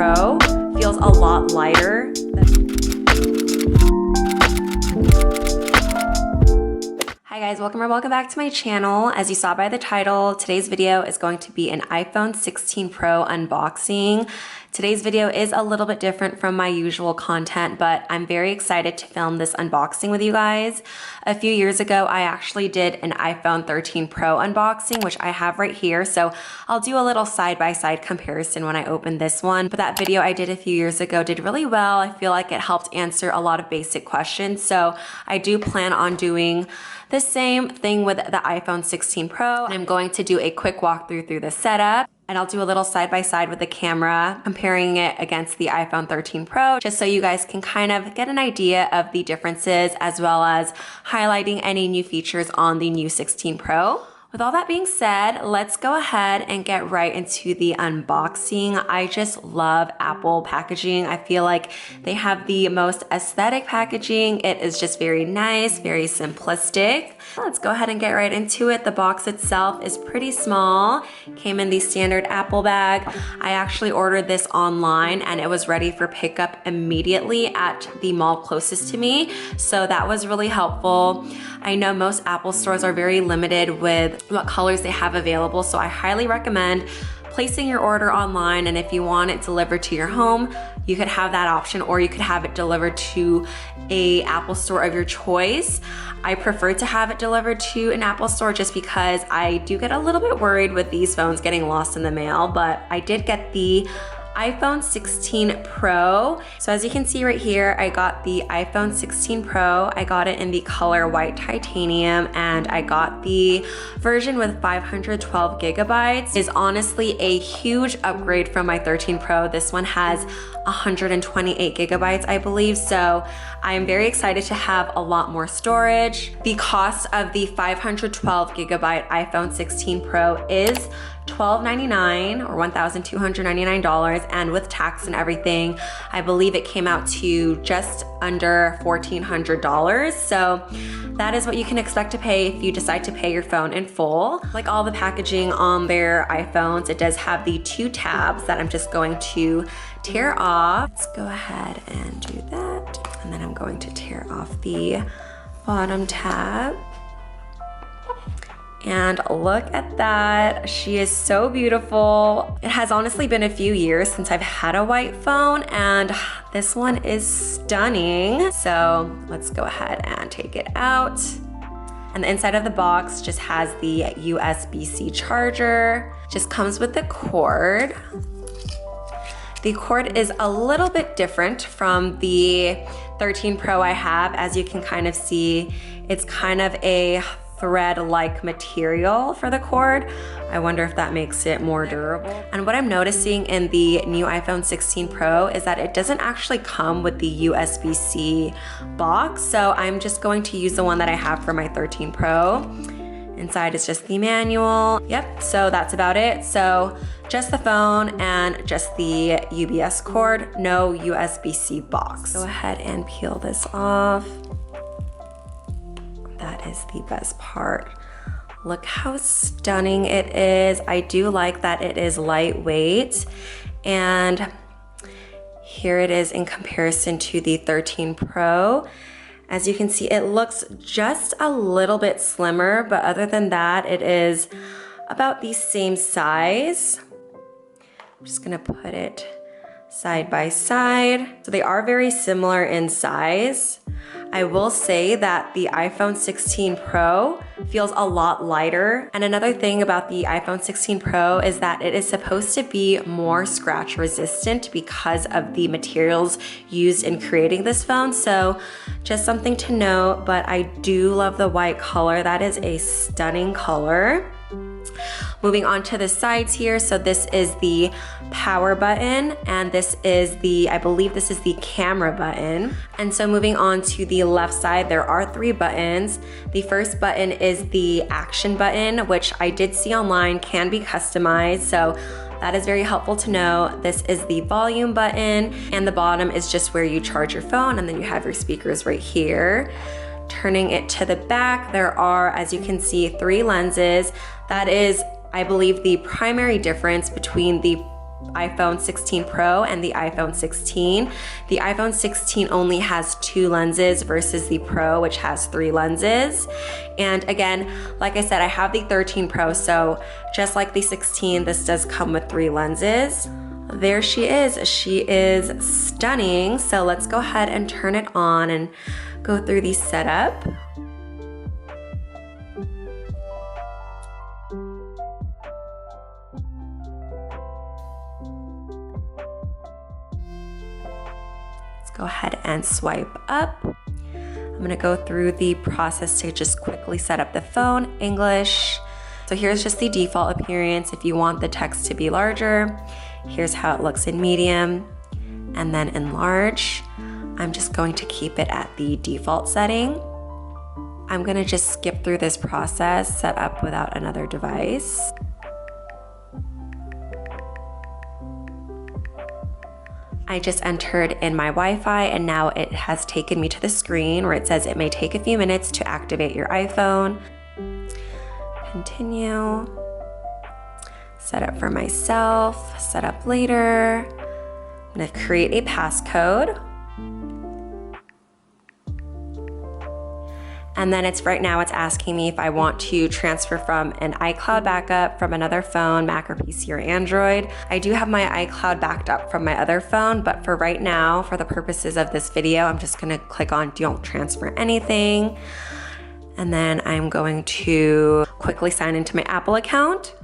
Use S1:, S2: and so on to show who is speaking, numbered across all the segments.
S1: Pro feels a lot lighter. Hi guys, welcome back to my channel. As you saw by the title, today's video is going to be an iPhone 16 Pro unboxing. Today's video is a little bit different from my usual content, but I'm very excited to film this unboxing with you guys. A few years ago, I actually did an iPhone 13 Pro unboxing, which I have right here. So I'll do a little side-by-side comparison when I open this one. But that video I did a few years ago did really well. I feel like it helped answer a lot of basic questions. So I do plan on doing the same thing with the iPhone 16 Pro. I'm going to do a quick walkthrough through the setup, and I'll do a little side-by-side with the camera, comparing it against the iPhone 13 Pro, just so you guys can kind of get an idea of the differences, as well as highlighting any new features on the new 16 Pro. With all that being said, let's go ahead and get right into the unboxing. I just love Apple packaging. I feel like they have the most aesthetic packaging. It is just very nice, very simplistic. Let's go ahead and get right into it. The box itself is pretty small. Came in the standard Apple bag. I actually ordered this online and it was ready for pickup immediately at the mall closest to me. So that was really helpful. I know most Apple stores are very limited with what colors they have available, so I highly recommend placing your order online, and if you want it delivered to your home, you could have that option, or you could have it delivered to a Apple store of your choice. I prefer to have it delivered to an Apple store just because I do get a little bit worried with these phones getting lost in the mail, but I did get the iPhone 16 Pro. So as you can see right here, I got the iPhone 16 Pro. I got it in the color white titanium, and I got the version with 512 gigabytes. It is honestly a huge upgrade from my 13 Pro. This one has 128 gigabytes, I believe. So I am very excited to have a lot more storage. The cost of the 512 gigabyte iPhone 16 Pro is $1,299 or $1,299, and with tax and everything, I believe it came out to just under $1,400. So that is what you can expect to pay if you decide to pay your phone in full. Like all the packaging on their iPhones, it does have the two tabs that I'm just going to tear off. Let's go ahead and do that. And then I'm going to tear off the bottom tab. And look at that, she is so beautiful. It has honestly been a few years since I've had a white phone, and this one is stunning. So let's go ahead and take it out. And the inside of the box just has the USB-C charger. Just comes with the cord. The cord is a little bit different from the 13 Pro I have. As you can kind of see, it's kind of a thread-like material for the cord. I wonder if that makes it more durable. And what I'm noticing in the new iPhone 16 Pro is that it doesn't actually come with the USB-C box, so I'm just going to use the one that I have for my 13 Pro. Inside is just the manual. Yep, so that's about it. So just the phone and just the UBS cord, no USB-C box. Go ahead and peel this off. That is the best part. Look how stunning it is. I do like that it is lightweight, and here it is in comparison to the 13 Pro. As you can see, it looks just a little bit slimmer, but other than that, it is about the same size. I'm just gonna put it side by side. So they are very similar in size. I will say that the iPhone 16 Pro feels a lot lighter. And another thing about the iPhone 16 Pro is that it is supposed to be more scratch resistant because of the materials used in creating this phone. So just something to note, but I do love the white color. That is a stunning color. Moving on to the sides here, so this is the power button, and this is the, I believe this is the camera button. And so moving on to the left side, there are three buttons. The first button is the action button, which I did see online can be customized, so that is very helpful to know. This is the volume button, and the bottom is just where you charge your phone, and then you have your speakers right here. Turning it to the back, there are, as you can see, three lenses. That is, I believe, the primary difference between the iPhone 16 Pro and the iPhone 16. The iPhone 16 only has 2 lenses versus the Pro, which has 3 lenses. And again, like I said, I have the 13 Pro, so just like the 16, this does come with 3 lenses. There she is. She is stunning. So let's go ahead and turn it on and go through the setup. Go ahead and swipe up. I'm gonna go through the process to just quickly set up the phone, English. So here's just the default appearance. If you want the text to be larger, here's how it looks in medium, and then in large. I'm just going to keep it at the default setting. I'm gonna just skip through this process, set up without another device. I just entered in my Wi-Fi and now it has taken me to the screen where it says it may take a few minutes to activate your iPhone. Continue. Set up for myself, set up later. I'm gonna create a passcode. And then right now it's asking me if I want to transfer from an iCloud backup from another phone, Mac or PC or Android. I do have my iCloud backed up from my other phone, but for right now, for the purposes of this video, I'm just gonna click on don't transfer anything. And then I'm going to quickly sign into my Apple account.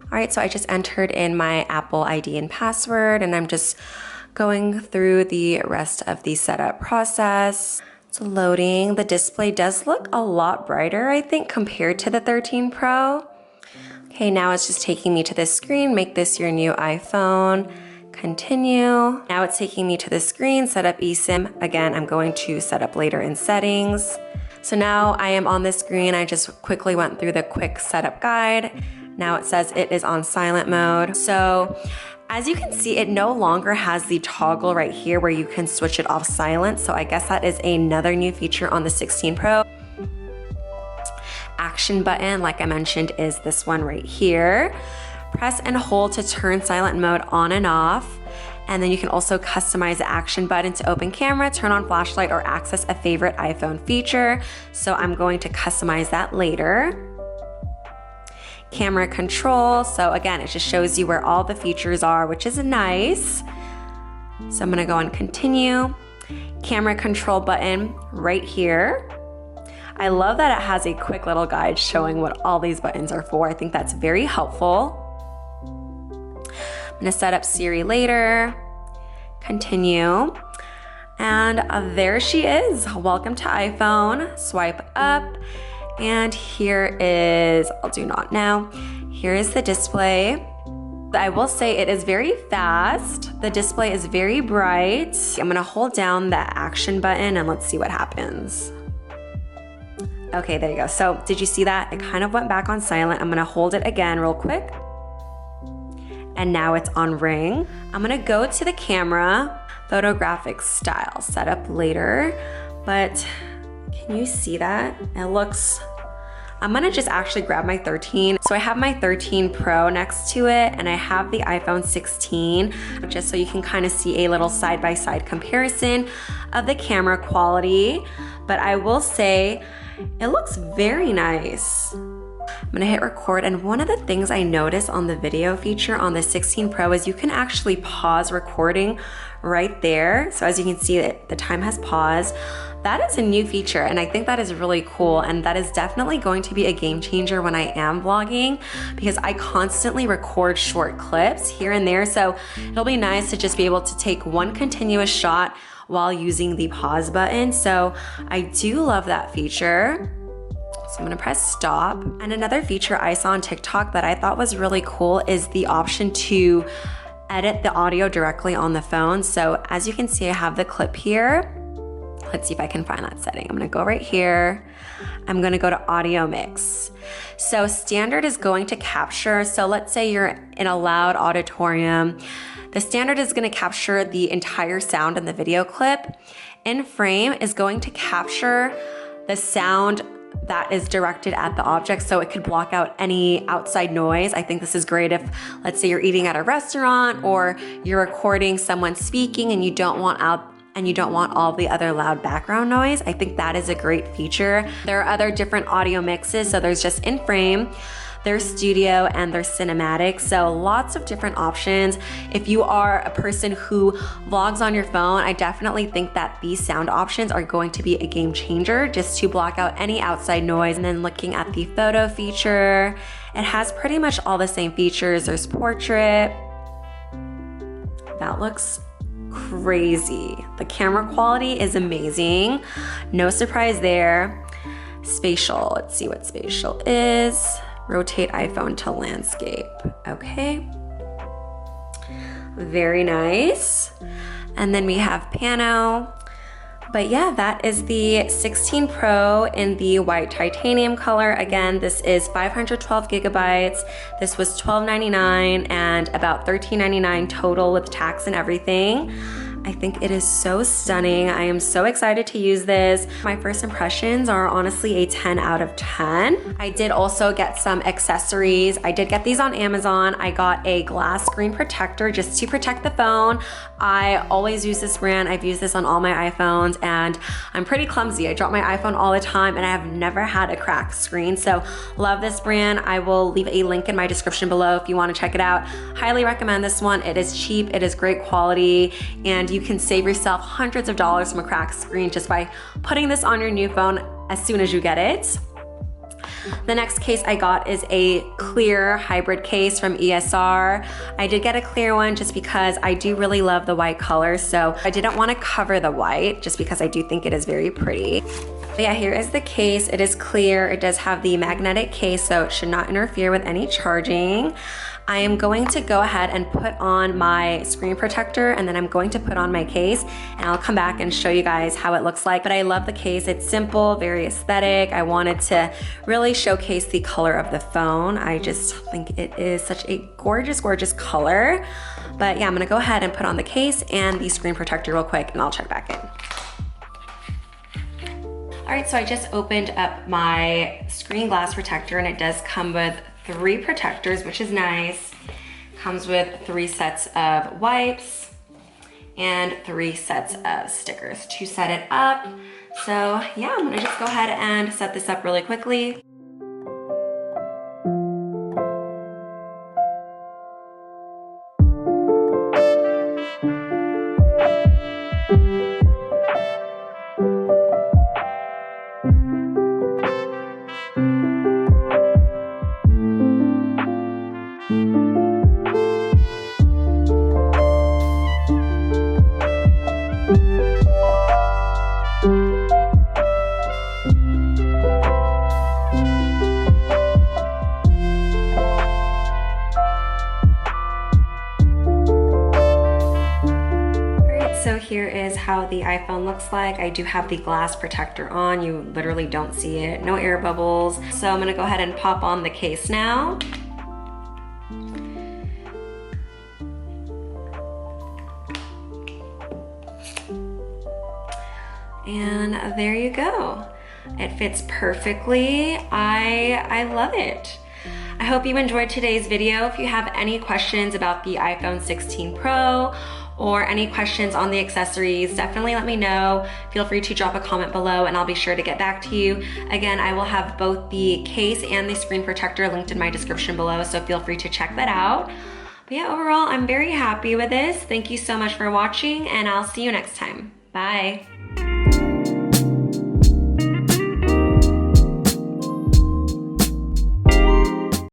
S1: All right, so I just entered in my Apple ID and password, and I'm just going through the rest of the setup process. It's loading. The display does look a lot brighter, I think, compared to the 13 Pro. Okay, now it's just taking me to this screen. Make this your new iPhone. Continue. Now it's taking me to the screen, set up eSIM. Again, I'm going to set up later in settings. So now I am on this screen. I just quickly went through the quick setup guide. Now it says it is on silent mode. So as you can see, it no longer has the toggle right here where you can switch it off silent. So I guess that is another new feature on the 16 Pro. Action button, like I mentioned, is this one right here. Press and hold to turn silent mode on and off. And then you can also customize the action button to open camera, turn on flashlight, or access a favorite iPhone feature. So I'm going to customize that later. Camera control, so again, it just shows you where all the features are, which is nice. So I'm gonna go on continue. Camera control button right here. I love that it has a quick little guide showing what all these buttons are for. I think that's very helpful. I'm gonna set up Siri later. Continue. And there she is. Welcome to iPhone. Swipe up. And here is, I'll do not now. Here is the display. I will say it is very fast. The display is very bright. I'm gonna hold down the action button and let's see what happens. Okay, there you go. So did you see that? It kind of went back on silent. I'm gonna hold it again real quick. And now it's on ring. I'm gonna go to the camera, photographic style, set up later, but can you see that? It looks, I'm gonna just actually grab my 13. So I have my 13 Pro next to it and I have the iPhone 16, just so you can kind of see a little side-by-side comparison of the camera quality. But I will say, it looks very nice. I'm gonna hit record, and one of the things I noticed on the video feature on the 16 Pro is you can actually pause recording right there. So as you can see, the time has paused. That is a new feature, and I think that is really cool, and that is definitely going to be a game changer when I am vlogging, because I constantly record short clips here and there, so it'll be nice to just be able to take one continuous shot while using the pause button. So I do love that feature. So I'm gonna press stop. And another feature I saw on TikTok that I thought was really cool is the option to edit the audio directly on the phone. So as you can see, I have the clip here. Let's see if I can find that setting. I'm gonna go right here. I'm gonna go to audio mix. So standard is going to capture, so let's say you're in a loud auditorium. The standard is gonna capture the entire sound in the video clip. In frame is going to capture the sound that is directed at the object, so it could block out any outside noise. I think this is great if, let's say, you're eating at a restaurant or you're recording someone speaking and you don't want all the other loud background noise. I think that is a great feature. There are other different audio mixes, so there's just in frame, there's studio, and there's cinematic, so lots of different options. If you are a person who vlogs on your phone, I definitely think that these sound options are going to be a game changer just to block out any outside noise. And then looking at the photo feature, it has pretty much all the same features. There's portrait. That looks crazy. The camera quality is amazing. No surprise there. Spatial, let's see what spatial is. Rotate iPhone to landscape. Okay. Very nice. And then we have pano. But yeah, that is the 16 Pro in the white titanium color. Again, this is 512 gigabytes. This was $12.99 and about $13.99 total with tax and everything. I think it is so stunning. I am so excited to use this. My first impressions are honestly a 10 out of 10. I did also get some accessories. I did get these on Amazon. I got a glass screen protector just to protect the phone. I always use this brand. I've used this on all my iPhones and I'm pretty clumsy. I drop my iPhone all the time and I have never had a cracked screen. So love this brand. I will leave a link in my description below if you want to check it out. Highly recommend this one. It is cheap, it is great quality, and you can save yourself hundreds of dollars from a cracked screen just by putting this on your new phone as soon as you get it. The next case I got is a clear hybrid case from ESR. I did get a clear one just because I do really love the white color, so I didn't want to cover the white just because I do think it is very pretty. But yeah, here is the case. It is clear. It does have the magnetic case, so it should not interfere with any charging. I am going to go ahead and put on my screen protector, and then I'm going to put on my case, and I'll come back and show you guys how it looks like. But I love the case. It's simple, very aesthetic. I wanted to really showcase the color of the phone. I just think it is such a gorgeous, gorgeous color. But yeah, I'm gonna go ahead and put on the case and the screen protector real quick, and I'll check back in. All right, so I just opened up my screen glass protector, and it does come with 3 protectors, which is nice. Comes with 3 sets of wipes and 3 sets of stickers to set it up. So yeah, I'm gonna just go ahead and set this up really quickly. So here is how the iPhone looks like. I do have the glass protector on. You literally don't see it. No air bubbles. So I'm gonna go ahead and pop on the case now. And there you go. It fits perfectly. I love it. I hope you enjoyed today's video. If you have any questions about the iPhone 16 Pro or any questions on the accessories, definitely let me know. Feel free to drop a comment below and I'll be sure to get back to you. Again, I will have both the case and the screen protector linked in my description below, so feel free to check that out. But yeah, overall, I'm very happy with this. Thank you so much for watching, and I'll see you next time. Bye.